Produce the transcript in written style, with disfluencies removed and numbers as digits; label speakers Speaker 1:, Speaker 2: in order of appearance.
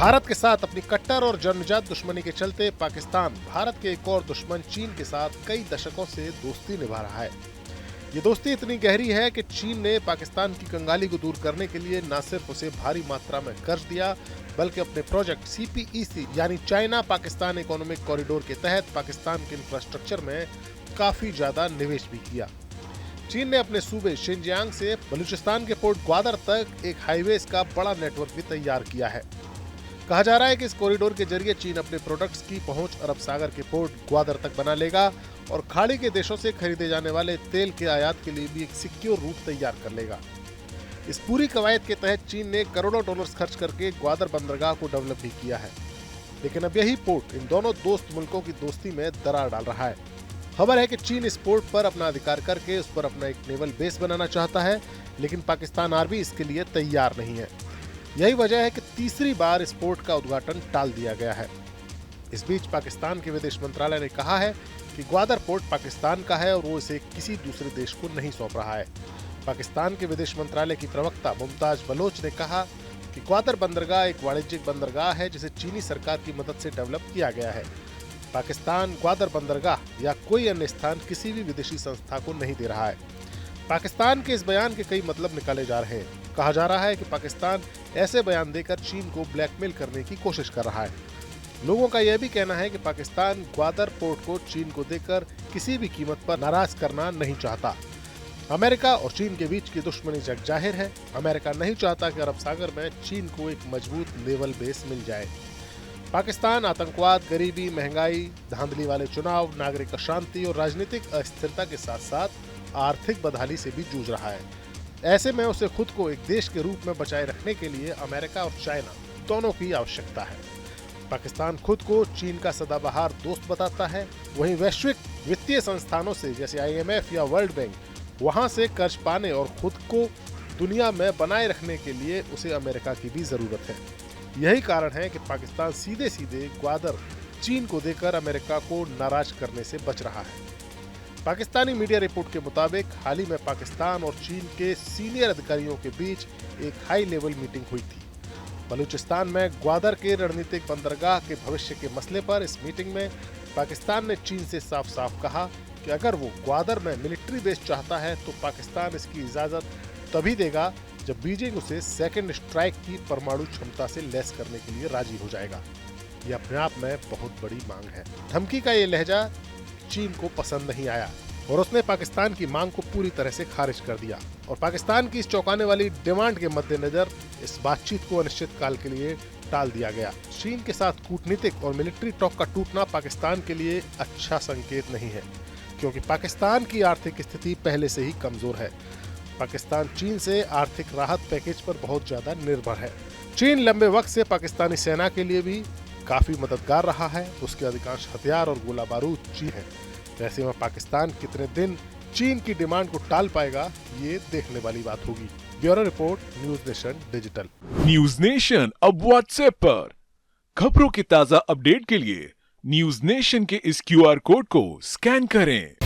Speaker 1: भारत के साथ अपनी कट्टर और जन्मजात दुश्मनी के चलते पाकिस्तान भारत के एक और दुश्मन चीन के साथ कई दशकों से दोस्ती निभा रहा है। ये दोस्ती इतनी गहरी है कि चीन ने पाकिस्तान की कंगाली को दूर करने के लिए न सिर्फ उसे भारी मात्रा में कर्ज दिया, बल्कि अपने प्रोजेक्ट CPEC यानी चाइना पाकिस्तान इकोनॉमिक कॉरिडोर के तहत पाकिस्तान के इंफ्रास्ट्रक्चर में काफी ज्यादा निवेश भी किया। चीन ने अपने सूबे शिनजियांग से बलूचिस्तान के पोर्ट ग्वादर तक एक हाईवेज का बड़ा नेटवर्क भी तैयार किया है। कहा जा रहा है कि इस कॉरिडोर के जरिए चीन अपने प्रोडक्ट्स की पहुंच अरब सागर के पोर्ट ग्वादर तक बना लेगा और खाड़ी के देशों से खरीदे जाने वाले तेल के आयात के लिए भी एक सिक्योर रूट तैयार कर लेगा। इस पूरी कवायद के तहत चीन ने करोड़ों डॉलर्स खर्च करके ग्वादर बंदरगाह को डेवलप भी किया है, लेकिन अब यही पोर्ट इन दोनों दोस्त मुल्कों की दोस्ती में दरार डाल रहा है। खबर है कि चीन इस पोर्ट पर अपना अधिकार करके उस पर अपना एक नेवल बेस बनाना चाहता है, लेकिन पाकिस्तान आर्मी इसके लिए तैयार नहीं है। यही वजह है कि तीसरी बार इस पोर्ट का उद्घाटन टाल दिया गया है। इस बीच पाकिस्तान के विदेश मंत्रालय ने कहा है कि ग्वादर पोर्ट पाकिस्तान का है और वो इसे किसी दूसरे देश को नहीं सौंप रहा है। पाकिस्तान के विदेश मंत्रालय की प्रवक्ता मुमताज बलोच ने कहा कि ग्वादर बंदरगाह एक वाणिज्यिक बंदरगाह है जिसे चीनी सरकार की मदद से डेवलप किया गया है। पाकिस्तान ग्वादर बंदरगाह या कोई अन्य स्थान किसी भी विदेशी संस्था को नहीं दे रहा है। पाकिस्तान के इस बयान के कई मतलब निकाले जा रहे हैं। कहा जा रहा है कि पाकिस्तान ऐसे बयान देकर चीन को ब्लैकमेल करने की कोशिश कर रहा है। लोगों का यह भी कहना है कि पाकिस्तान ग्वादर पोर्ट को चीन को देकर किसी भी कीमत पर नाराज करना नहीं चाहता। अमेरिका और चीन के बीच की दुश्मनी जग जाहिर है। अमेरिका नहीं चाहता कि अरब सागर में चीन को एक मजबूत नेवल बेस मिल जाए। पाकिस्तान आतंकवाद, गरीबी, महंगाई, धांधली वाले चुनाव, नागरिक अशांति और राजनीतिक अस्थिरता के साथ साथ आर्थिक बदहाली से भी जूझ रहा है। ऐसे में उसे खुद को एक देश के रूप में बचाए रखने के लिए अमेरिका और चाइना दोनों की आवश्यकता है। पाकिस्तान खुद को चीन का सदाबहार दोस्त बताता है, वहीं वैश्विक वित्तीय संस्थानों से जैसे IMF या वर्ल्ड बैंक वहां से कर्ज पाने और खुद को दुनिया में बनाए रखने के लिए उसे अमेरिका की भी जरूरत है। यही कारण है कि पाकिस्तान सीधे सीधे ग्वादर चीन को देकर अमेरिका को नाराज करने से बच रहा है। पाकिस्तानी मीडिया रिपोर्ट के मुताबिक हाल ही में पाकिस्तान और चीन के सीनियर अधिकारियों के बीच एक हाई लेवल मीटिंग हुई थी। बलूचिस्तान में ग्वादर के रणनीतिक बंदरगाह के भविष्य के मसले पर इस मीटिंग में पाकिस्तान ने चीन से साफ साफ कहा कि अगर वो ग्वादर में मिलिट्री बेस चाहता है तो पाकिस्तान इसकी इजाजत तभी देगा जब बीजिंग उसे सेकंड स्ट्राइक की परमाणु क्षमता से लैस करने के लिए राजी हो जाएगा। यह अपने आप में बहुत बड़ी मांग है। धमकी का ये लहजा चीन को पसंद नहीं आया और उसने पाकिस्तान की मांग को पूरी तरह से खारिज कर दिया और पाकिस्तान की इस चौंकाने वाली डिमांड के मद्देनजर इस बातचीत को अनिश्चित काल के लिए टाल दिया गया। चीन के साथ कूटनीतिक और मिलिट्री टॉक का टूटना पाकिस्तान के लिए अच्छा संकेत नहीं है, क्योंकि पाकिस्तान की आर्थिक स्थिति पहले से ही कमजोर है। पाकिस्तान चीन से आर्थिक राहत पैकेज पर बहुत ज्यादा निर्भर है। चीन लंबे वक्त से पाकिस्तानी सेना के लिए भी काफी मददगार रहा है। उसके अधिकांश हथियार और गोला बारूद चीन है। ऐसे में पाकिस्तान कितने दिन चीन की डिमांड को टाल पाएगा, ये देखने वाली बात होगी। Bureau report, news nation digital.
Speaker 2: News nation अब व्हाट्सएप पर खबरों की ताजा अपडेट के लिए न्यूज नेशन के इस QR कोड को स्कैन करें।